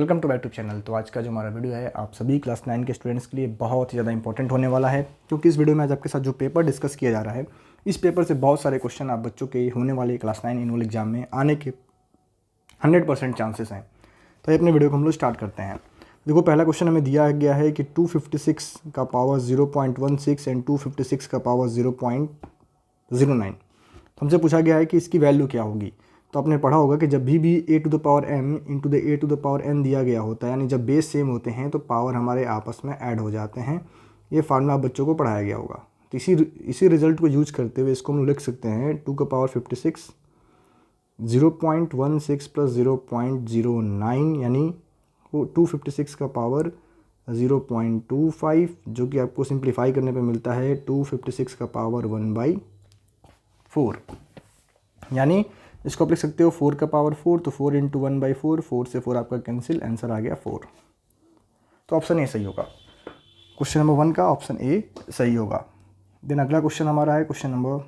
Welcome to back YouTube channel. तो आज का जो हमारा वीडियो है आप सभी क्लास 9 के स्टूडेंट्स के लिए बहुत ही ज़्यादा इंपॉर्टेंट होने वाला है, क्योंकि इस वीडियो में आज आपके साथ जो पेपर डिस्कस किया जा रहा है, इस पेपर से बहुत सारे क्वेश्चन आप बच्चों के होने वाले क्लास 9 एनुअल एग्जाम में आने के 100% चांसेस हैं। तो ये अपने वीडियो को हम लोग स्टार्ट करते हैं। देखो, पहला क्वेश्चन हमें दिया गया है कि 256 का पावर 0.16 एंड 256 का पावर 0.09। तो हमसे पूछा गया है कि इसकी वैल्यू क्या होगी। तो आपने पढ़ा होगा कि जब भी a to the power m into the a to the power n दिया गया होता है, यानी जब बेस सेम होते हैं तो पावर हमारे आपस में ऐड हो जाते हैं। ये फार्मूला आप बच्चों को पढ़ाया गया होगा। तो इसी रिजल्ट को यूज करते हुए इसको हम लिख सकते हैं 2 का पावर 56 0.16 प्लस 0.09, यानी वो 256 का पावर 0.25, जो कि आपको सिंप्लीफाई करने पे मिलता है 256 का पावर 1/4। यानी इसको आप लिख सकते हो 4 का पावर 4, तो 4 इंटू 1/4, 4 से 4 आपका कैंसिल, आंसर आ गया 4। तो ऑप्शन ए सही होगा। क्वेश्चन नंबर 1 का ऑप्शन ए सही होगा। देन अगला क्वेश्चन हमारा है क्वेश्चन नंबर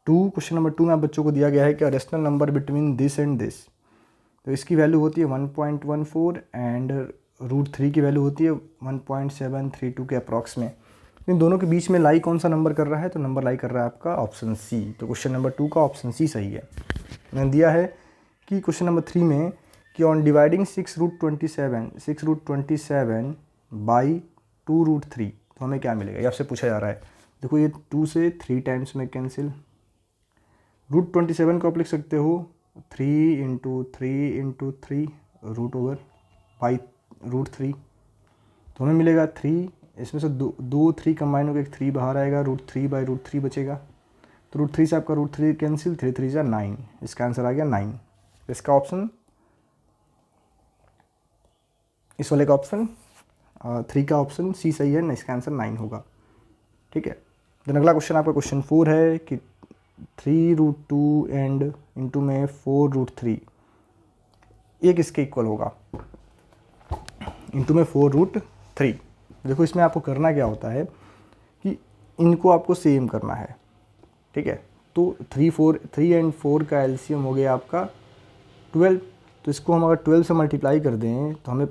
2। क्वेश्चन नंबर 2 में आप बच्चों को दिया गया है कि rational number between this and this. तो इसकी वैल्यू होती है 1.14 एंड √3 की वैल्यू होती है 1.732 के अप्रॉक्स में। इन दोनों के बीच में लाई कौन सा नंबर कर रहा है? तो नंबर लाई कर रहा है आपका ऑप्शन सी। तो क्वेश्चन नंबर 2 का ऑप्शन सी सही है। मैंने दिया है कि क्वेश्चन नंबर 3 में कि ऑन डिवाइडिंग 6√27 बाई 2√3, तो हमें क्या मिलेगा, ये आपसे पूछा जा रहा है। देखो, ये 2 से 3 टाइम्स में कैंसिल। √27 को आप लिख सकते हो 3 इंटू 3 रूट ओवर बाई √3, तो हमें मिलेगा 3। इसमें से दो 3 कंबाइन होकर 3 बाहर आएगा, √3/√3 बचेगा। तो √3 से आपका √3 कैंसिल, 3 3 9, इसका आंसर आ गया 9। इसका ऑप्शन, इस वाले का ऑप्शन 3 का ऑप्शन सी सही है, इसका आंसर 9 होगा। ठीक है। देन अगला क्वेश्चन आपका क्वेश्चन 4 है कि 3√2 एंड इंटू में 4√3 ये किसके इक्वल होगा? इंटू में 4√3। देखो, इसमें आपको करना क्या होता है कि इनको आपको सेम करना है। ठीक है। तो 3 एंड 4 का एलसीएम हो गया आपका 12। तो इसको हम अगर 12 से मल्टीप्लाई कर दें तो हमें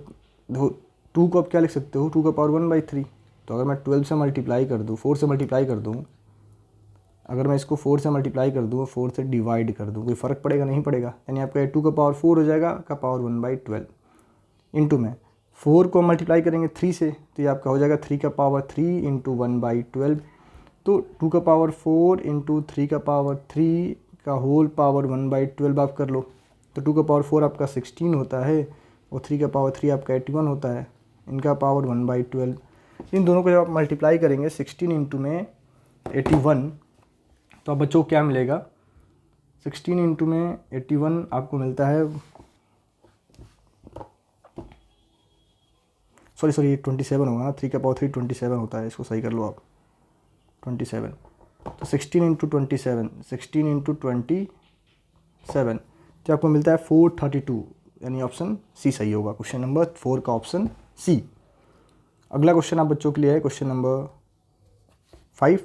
2 को आप क्या लिख सकते हो, 2 का पावर 1/3। तो अगर मैं 12 से मल्टीप्लाई कर दूँ, 4 से मल्टीप्लाई कर दूँ, अगर मैं इसको 4 से मल्टीप्लाई कर दूँ, 4 से डिवाइड कर दूँ, कोई फ़र्क पड़ेगा? नहीं पड़ेगा। यानी आपका 2 का पावर 4 हो जाएगा, का पावर 1/12 इंटू में 4 को मल्टीप्लाई करेंगे 3 से, तो ये आपका हो जाएगा 3 का पावर 3 इंटू 1/12। तो 2 का पावर 4 इंटू 3 का पावर 3 का होल पावर 1/12 आप कर लो। तो 2 का पावर 4 आपका 16 होता है और 3 का पावर 3 आपका 81 होता है। इनका पावर 1/12। इन दोनों को जब आप मल्टीप्लाई करेंगे 16 इंटू में 81, तो अब बच्चों को क्या मिलेगा? 16 इंटू में 81 आपको मिलता है, सॉरी 27 होगा ना। 3 का पावर 3 27 होता है, इसको सही कर लो आप, 27। तो 16 इंटू 27, 16 इंटू 27, तो आपको मिलता है 432, यानी ऑप्शन सी सही होगा। क्वेश्चन नंबर 4 का ऑप्शन सी। अगला क्वेश्चन आप बच्चों के लिए है क्वेश्चन नंबर 5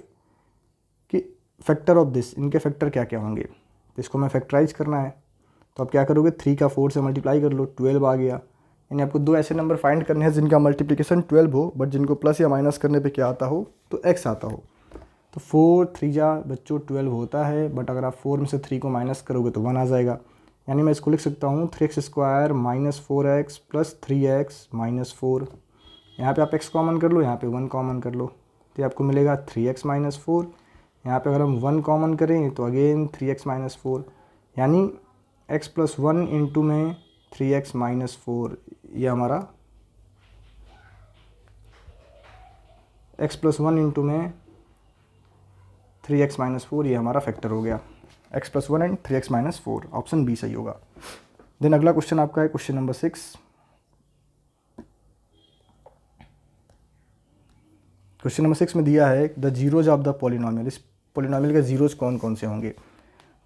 कि फैक्टर ऑफ दिस, इनके फैक्टर क्या क्या होंगे। तो इसको हमें फैक्टराइज करना है। तो आप क्या करोगे, 3 का 4 से मल्टीप्लाई कर लो, 12 आ गया। यानी आपको दो ऐसे नंबर फाइंड करने हैं जिनका मल्टीप्लिकेशन 12 हो, बट जिनको प्लस या माइनस करने पे क्या आता हो, तो x आता हो। तो 4 3 जा बच्चों 12 होता है, बट अगर आप 4 में से 3 को माइनस करोगे तो 1 आ जाएगा। यानी मैं इसको लिख सकता हूँ 3x² minus 4x plus 3x minus 4। यहाँ पर आप x कॉमन कर लो, यहाँ पर 1 कॉमन कर लो, तो आपको मिलेगा 3x माइनस 4। यहाँ पर अगर हम 1 कॉमन करें तो अगेन 3x माइनस 4, यानी x प्लस 1 इंटू में 3x माइनस 4, ये हमारा x प्लस 1 इंटू में 3x माइनस 4, ये हमारा फैक्टर हो गया। x plus 1 and 3x minus 4, option B सही होगा। देन अगला क्वेश्चन आपका है क्वेश्चन नंबर 6। क्वेश्चन नंबर 6 में दिया है the zeros of the polynomial. इस पॉलिनोमियल के जीरोज कौन कौन से होंगे।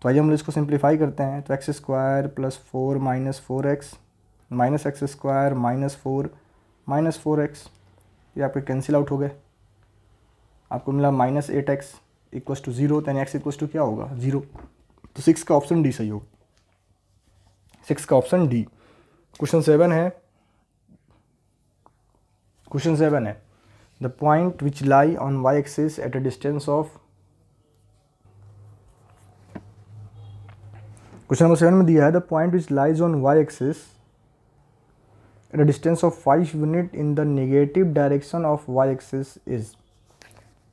तो आइए हम इसको सिंप्लीफाई करते हैं। तो x² plus 4 minus 4x minus x² minus 4 minus 4x, ये आपके कैंसिल आउट हो गए। आपको मिला माइनस 8x इक्वस टू 0, यानी x इक्वस टू क्या होगा, 0। तो 6 का ऑप्शन डी सही होगा। 6 का ऑप्शन डी। क्वेश्चन 7 है, the point which lie on Y axis at a distance of, question number 7 में दिया है the point which lies on Y axis at a distance of 5 unit in the negative direction of Y axis is,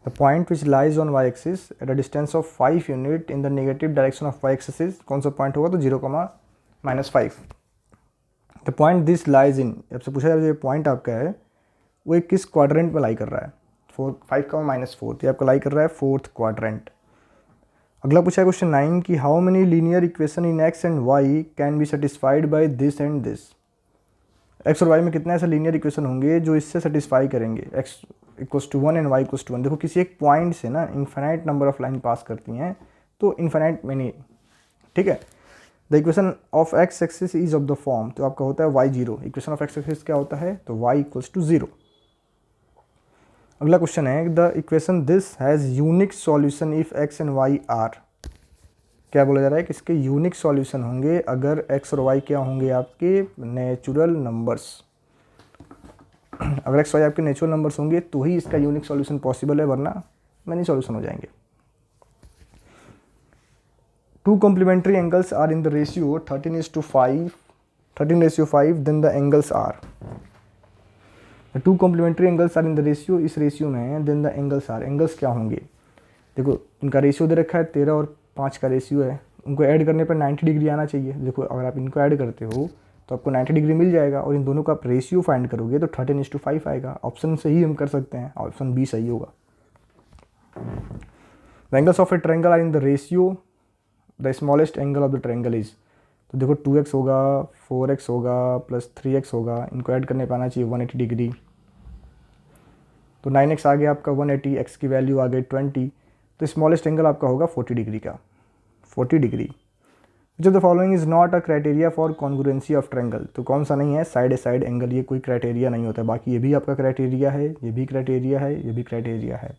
the point which lies on Y axis at a distance of 5 unit in the negative direction of Y axis is, कौन सा point होगा, तो 0,-5। The point this lies in, आपसे पूछा जाए जो point आपका है वो एक किस क्वाड्रेंट में लाई कर रहा है, 5,-4, ये आपका लाई कर रहा है 4th क्वाड्रेंट। अगला पूछा है क्वेश्चन 9 कि how many linear equation in X and Y can be satisfied by this and this, X और वाई में कितने ऐसे लीनियर इक्वेशन होंगे जो इससे सेटिस्फाई करेंगे, x = 1 एंड y = 1। देखो किसी एक पॉइंट से ना इन्फाइनाइट नंबर ऑफ लाइन पास करती हैं तो इन्फाइनाइट मैनी, ठीक है। The equation of x axis is of the form, तो आपका होता है y0, equation of x axis क्या होता है, तो y = 0। अगला क्वेश्चन है the equation this has unique solution if x and y are, क्या बोला जा रहा है कि इसके यूनिक सॉल्यूशन होंगे अगर x और y क्या होंगे, आपके नेचुरल नंबर्स। अगर x y आपके नेचुरल नंबर्स होंगे तो ही इसका यूनिक सॉल्यूशन पॉसिबल है, वरना मैनी सॉल्यूशन हो जाएंगे। 2 complementary angles are in the ratio 13:5, then the angles are, 2 complementary angles are in the ratio, इस रेशियो में then the angles are, angles क्या होंगे, देखो इनका रेशियो दे रखा है 13 और 5 का रेशियो है, उनको ऐड करने पर 90 डिग्री आना चाहिए। देखो अगर आप इनको ऐड करते हो तो आपको 90 डिग्री मिल जाएगा, और इन दोनों का आप रेशियो फाइंड करोगे तो 13:5 आएगा। ऑप्शन से ही हम कर सकते हैं, ऑप्शन बी सही होगा। The angles of a triangle are in the ratio, the smallest angle of the triangle is, तो देखो 2x होगा, 4x होगा, प्लस 3x होगा, इनको ऐड करने पर आना चाहिए 180 डिग्री, तो 9x आ गया आपका 180, x की वैल्यू आ गई 20, तो स्मॉलेस्ट एंगल आपका होगा 40 डिग्री का, 40 degree. Which of the following is not a criteria for congruency of triangle, तो कौन सा नहीं है, साइड साइड एंगल, ये कोई क्राइटेरिया नहीं होता है। बाकी ये भी आपका क्राइटेरिया है, ये भी क्राइटेरिया है, ये भी क्राइटेरिया है।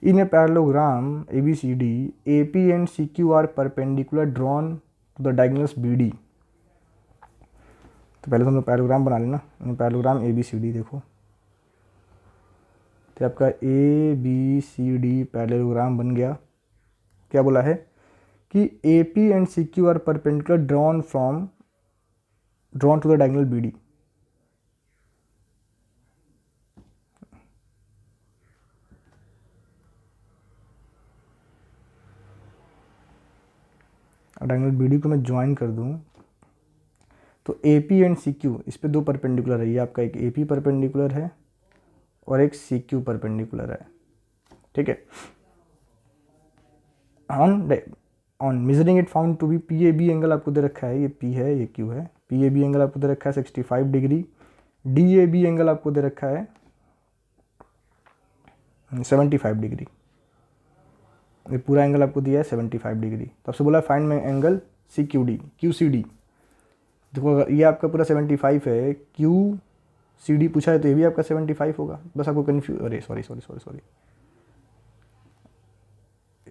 In a parallelogram ABCD AP and CQ are perpendicular drawn to the diagonals BD, तो पहले तो हम लोग पैरेललोग्राम बना लेना। पैरेललोग्राम ABCD देखो, तो आपका ABCD पैरेललोग्राम बन गया। क्या बोला है कि AP and CQ are perpendicular drawn to the diagonal BD, diagonal BD को मैं ज्वाइन कर दूं तो AP एंड CQ इस पे 2 परपेंडिकुलर है, ये आपका एक AP परपेंडिकुलर है और एक CQ परपेंडिकुलर है, ठीक है। On measuring it found to be PAB angle आपको दे रखा है, ये P है ये Q है, PAB एंगल आपको दे रखा है 65 डिग्री, DAB एंगल आपको दे रखा है 75 डिग्री, ये पूरा एंगल आपको दिया है 75 डिग्री। तो आपसे बोला फाइंड में एंगल QCD, देखो अगर ये आपका पूरा 75 है, QCD पूछा है तो ये भी आपका 75 होगा, बस आपको कन्फ्यूज, अरे सॉरी,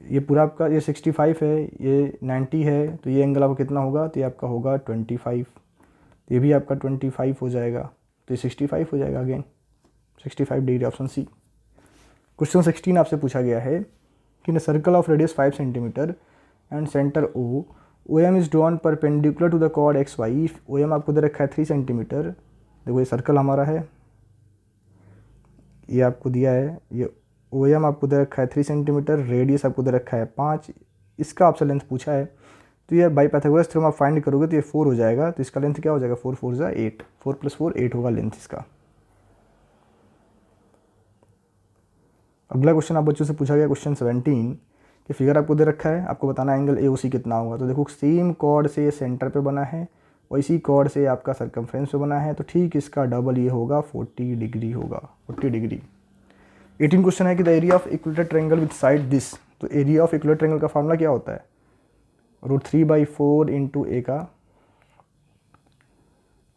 ये पूरा आपका ये 65 है, ये 90 है, तो ये एंगल आपका कितना होगा, तो ये आपका होगा 25, ये भी आपका 25 हो जाएगा, तो ये 65 हो जाएगा, again 65 degree, option C. Question 16 आपसे पूछा गया है कि in circle of radius 5 centimetre and centre OM is drawn perpendicular to the chord XY, OM आपको दे रखा है 3 सेंटीमीटर, देखो ये सर्कल हमारा है, ये आपको दिया है, ये OM आपको दे रखा है 3 सेंटीमीटर, रेडियस आपको दे रखा है 5, इसका आपसे लेंथ पूछा है, तो ये बाई पाइथागोरस थ्योरम आप फाइंड करोगे तो ये 4 हो जाएगा, तो इसका लेंथ क्या हो जाएगा, 4 4 जा 8, 4 + 4 8 होगा लेंथ इसका। अगला क्वेश्चन आप बच्चों से पूछा गया क्वेश्चन 17 कि फिगर आपको दे रखा है, आपको बताना है एंगल AOC कितना होगा, तो देखो सेम कॉर्ड से ये सेंटर पे बना है और इसी कॉर्ड से आपका सर्कमफ्रेंस पे बना है, तो ठीक इसका डबल ये होगा 40 डिग्री होगा, 40 डिग्री। 18 क्वेश्चन है कि the area of equilateral triangle with side this, तो एरिया ऑफ इक्विलेटरल ट्रायंगल का फार्मूला क्या होता है, √3/4 इंटू A का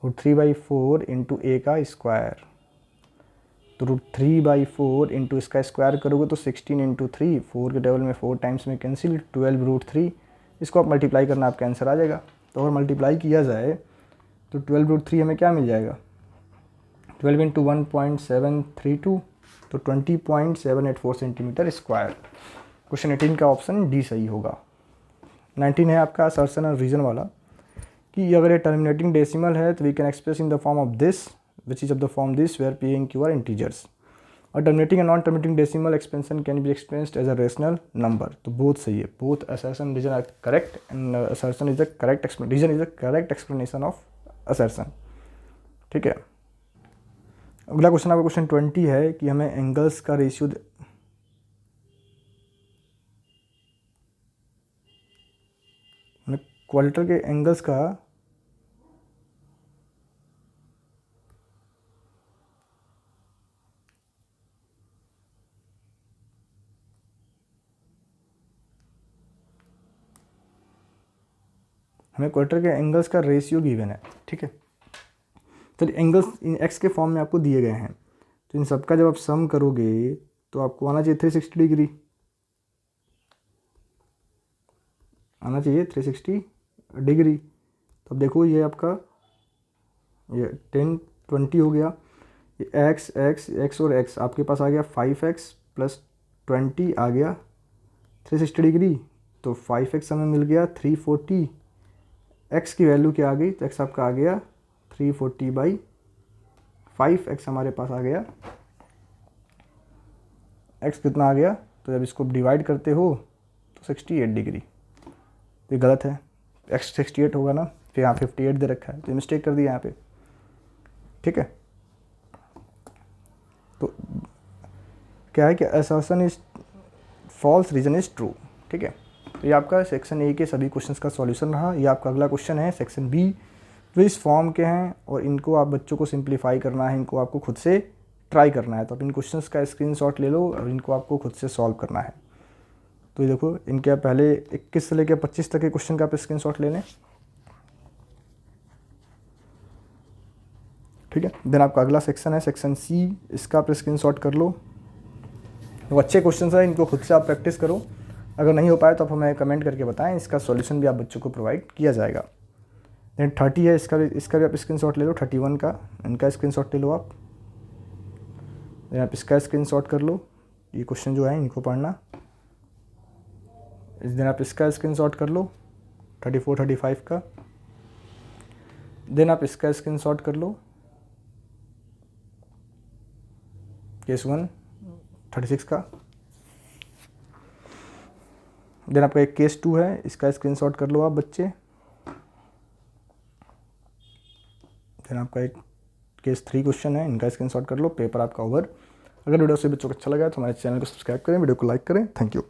√3/4 इंटू A का स्क्वायर, तो √3/4 इंटू इसका स्क्वायर करोगे तो 16 इंटू 3, 4 के टेबल में 4 टाइम्स में कैंसिल, 12 √3, इसको आप मल्टीप्लाई करना आपका आंसर आ जाएगा। तो अगर मल्टीप्लाई किया जाए तो 12√3 हमें क्या मिल जाएगा, 12 इंटू 1.732 तो 20.784 सेंटीमीटर स्क्वायर। क्वेश्चन 18 का ऑप्शन डी सही होगा। 19 है आपका असर्शन और रीजन वाला कि अगर ये टर्मिनेटिंग डेसिमल है तो we can express in the form of this which is of the form this where p and q are integers. और terminating and non terminating decimal expansion can be expressed as a rational number. तो both सही है, both assertion reason are correct and assertion is the correct reason is the correct explanation of assertion. ठीक है, अगला question आपका question 20 है कि हमें एंगल्स का रेशियो क्वाड्रिलेटरल के एंगल्स का हमें क्वाड्रिलेटरल के एंगल्स का रेशियो गिवन है। ठीक है, तो एंगल्स इन एक्स के फॉर्म में आपको दिए गए हैं, तो इन सबका जब आप सम करोगे तो आपको आना चाहिए 360 डिग्री, आना चाहिए 360 डिग्री। तो अब देखो ये आपका ये 10 20 हो गया, ये एक्स एक्स एक्स और एक्स आपके पास आ गया 5x प्लस 20 आ गया 360 डिग्री, तो 5x हमें मिल गया 340। x की वैल्यू क्या आ गई, तो x आपका आ गया 340/5, x हमारे पास आ गया, x कितना आ गया, तो जब इसको डिवाइड करते हो तो 68 डिग्री। ये गलत है, x 68 होगा ना, फिर यहाँ 58 दे रखा है तो मिस्टेक कर दिया यहाँ पे। ठीक है, तो क्या है कि assertion is false reason is true. ठीक है, तो ये आपका सेक्शन ए के सभी क्वेश्चंस का सॉल्यूशन रहा। ये आपका अगला क्वेश्चन है सेक्शन बी, जो इस फॉर्म के हैं और इनको आप बच्चों को सिंप्लीफाई करना है, इनको आपको खुद से ट्राई करना है। तो आप इन क्वेश्चंस का स्क्रीनशॉट ले लो और इनको आपको खुद से सॉल्व करना है। तो ये देखो, इनके पहले 21 से लेकर 25 तक के क्वेश्चन का आप स्क्रीनशॉट ले लें। ठीक है, देन आपका अगला सेक्शन है सेक्शन सी, इसका आप स्क्रीनशॉट कर लो। तो अच्छे क्वेश्चन है, इनको खुद से आप प्रैक्टिस करो। अगर नहीं हो पाए तो आप हमें कमेंट करके बताएं, इसका सॉल्यूशन भी आप बच्चों को प्रोवाइड किया जाएगा। देन 30 है, इसका भी आप स्क्रीनशॉट ले लो। 31 का इनका स्क्रीनशॉट ले लो आप, देन आप इसका स्क्रीनशॉट कर लो। ये क्वेश्चन जो है इनको पढ़ना। इस दिन आप इसका स्क्रीनशॉट कर लो 34 35 का, देन आप इसका स्क्रीनशॉट कर लो केस 1 36 का, देन आपका एक केस 2 है, इसका स्क्रीनशॉट कर लो आप बच्चे। देन आपका एक केस 3 क्वेश्चन है, इनका स्क्रीनशॉट कर लो। पेपर आपका ओवर। अगर वीडियो से बच्चों को अच्छा लगा तो हमारे चैनल को सब्सक्राइब करें, वीडियो को लाइक करें। Thank you.